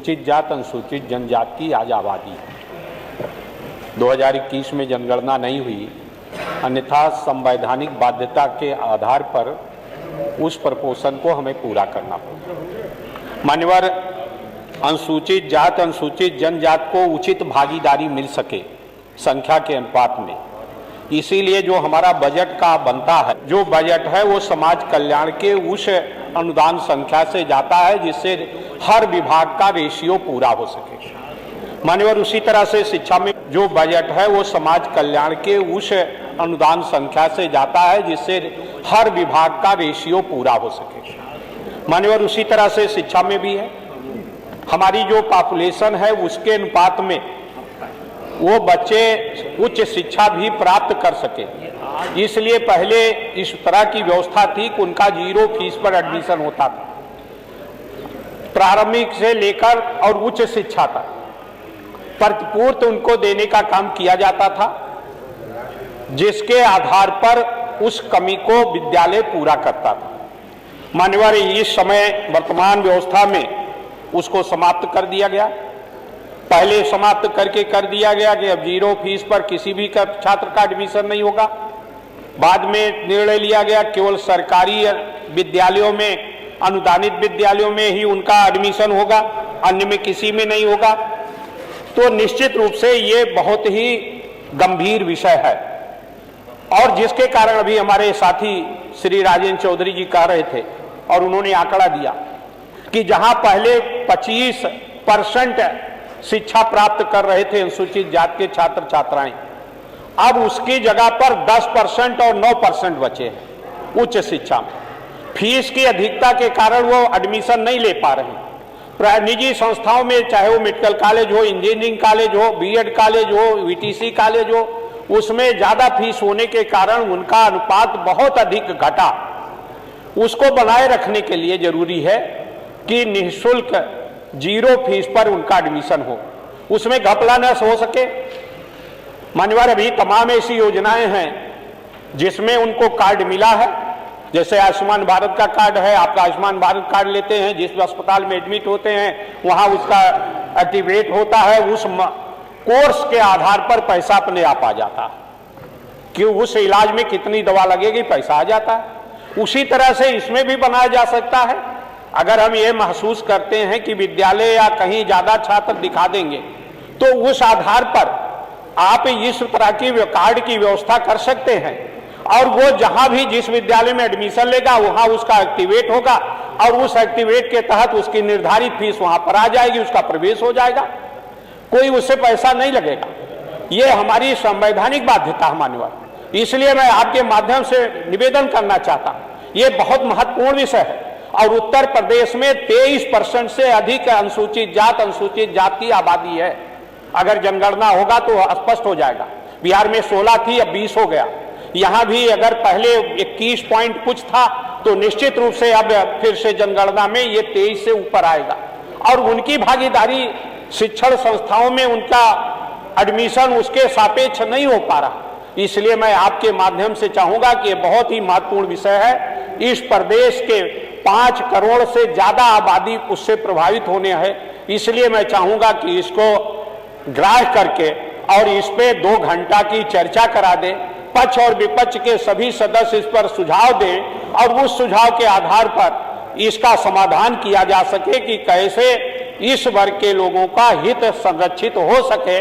अनुसूचित जात अनुसूचित जनजाति की आज आबादी 2021 में जनगणना नहीं हुई, अन्यथा संवैधानिक बाध्यता के आधार पर उस प्रपोर्शन को हमें पूरा करना होगा। मान्यवर, अनुसूचित जात अनुसूचित जनजाति को उचित भागीदारी मिल सके संख्या के अनुपात में, इसीलिए जो हमारा बजट का बनता है, जो बजट है वो समाज कल्याण के उस अनुदान संख्या से जाता है जिससे हर विभाग का रेशियो पूरा हो सके। मान्यवर, उसी तरह से शिक्षा में जो बजट है वो समाज कल्याण के उस अनुदान संख्या से जाता है जिससे हर विभाग का रेशियो पूरा हो सके। मान्यवर, उसी तरह से शिक्षा में भी है, हमारी जो पॉपुलेशन है उसके अनुपात में वो बच्चे उच्च शिक्षा भी प्राप्त कर सके, इसलिए पहले इस तरह की व्यवस्था थी कि उनका 0 फीस पर एडमिशन होता था, प्रारंभिक से लेकर और उच्च शिक्षा तक प्रतिपूर्ति उनको देने का काम किया जाता था, जिसके आधार पर उस कमी को विद्यालय पूरा करता था। मान्यवर, इस समय वर्तमान व्यवस्था में उसको समाप्त कर दिया गया। पहले समाप्त करके कर दिया गया कि अब 0 फीस पर किसी भी छात्र का एडमिशन नहीं होगा। बाद में निर्णय लिया गया केवल सरकारी विद्यालयों में, अनुदानित विद्यालयों में ही उनका एडमिशन होगा, अन्य में किसी में नहीं होगा। तो निश्चित रूप से ये बहुत ही गंभीर विषय है, और जिसके कारण अभी हमारे साथी श्री राजेंद्र चौधरी जी कह रहे थे और उन्होंने आंकड़ा दिया कि जहां पहले 25% शिक्षा प्राप्त कर रहे थे अनुसूचित जाति के छात्र छात्राएं, अब उसकी जगह पर 10% और 9% बचे हैं उच्च शिक्षा में। फीस की अधिकता के कारण वो एडमिशन नहीं ले पा रहे हैं। निजी संस्थाओं में, चाहे वो मेडिकल कॉलेज हो, इंजीनियरिंग कॉलेज हो, बीएड कॉलेज हो, वीटीसी कॉलेज हो, उसमें ज्यादा फीस होने के कारण उनका अनुपात बहुत अधिक घटा। उसको बनाए रखने के लिए जरूरी है कि निःशुल्क 0 फीस पर उनका एडमिशन हो, उसमें घपला न हो सके। मान्यवर, अभी तमाम ऐसी योजनाएं हैं जिसमें उनको कार्ड मिला है, जैसे आयुष्मान भारत का कार्ड है। आपका आयुष्मान भारत कार्ड लेते हैं, जिस अस्पताल में एडमिट होते हैं वहां उसका एक्टिवेट होता है, उस कोर्स के आधार पर पैसा अपने आप आ जाता है कि उस इलाज में कितनी दवा लगेगी, पैसा आ जाता है। उसी तरह से इसमें भी बनाया जा सकता है। अगर हम ये महसूस करते हैं कि विद्यालय या कहीं ज्यादा छात्र दिखा देंगे, तो उस आधार पर आप इस तरह की कार्ड की व्यवस्था कर सकते हैं, और वो जहां भी जिस विद्यालय में एडमिशन लेगा वहां उसका एक्टिवेट होगा, और उस एक्टिवेट के तहत उसकी निर्धारित फीस वहां पर आ जाएगी, उसका प्रवेश हो जाएगा, कोई उससे पैसा नहीं लगेगा। ये हमारी संवैधानिक बाध्यता है मान्यवर। इसलिए मैं आपके माध्यम से निवेदन करना चाहता हूं, ये बहुत महत्वपूर्ण विषय है, और उत्तर प्रदेश में 23% से अधिक अनुसूचित जात अनुसूचित जाति आबादी है। अगर जनगणना होगा तो स्पष्ट हो जाएगा। बिहार में 16 थी, अब 20 हो गया। यहां भी अगर पहले 21 पॉइंट कुछ था, तो निश्चित रूप से अब फिर से जनगणना में ये 23 से ऊपर आएगा, और उनकी भागीदारी शिक्षण संस्थाओं में उनका एडमिशन उसके सापेक्ष नहीं हो पा रहा। इसलिए मैं आपके माध्यम से चाहूंगा कि ये बहुत ही महत्वपूर्ण विषय है। इस प्रदेश के 5 करोड़ से ज्यादा आबादी उससे प्रभावित होने हैं, इसलिए मैं चाहूंगा कि इसको ग्राह्य करके और इस पे 2 घंटा की चर्चा करा दें, पक्ष और विपक्ष के सभी सदस्य इस पर सुझाव दें, और उस सुझाव के आधार पर इसका समाधान किया जा सके कि कैसे इस वर्ग के लोगों का हित संरक्षित हो सके।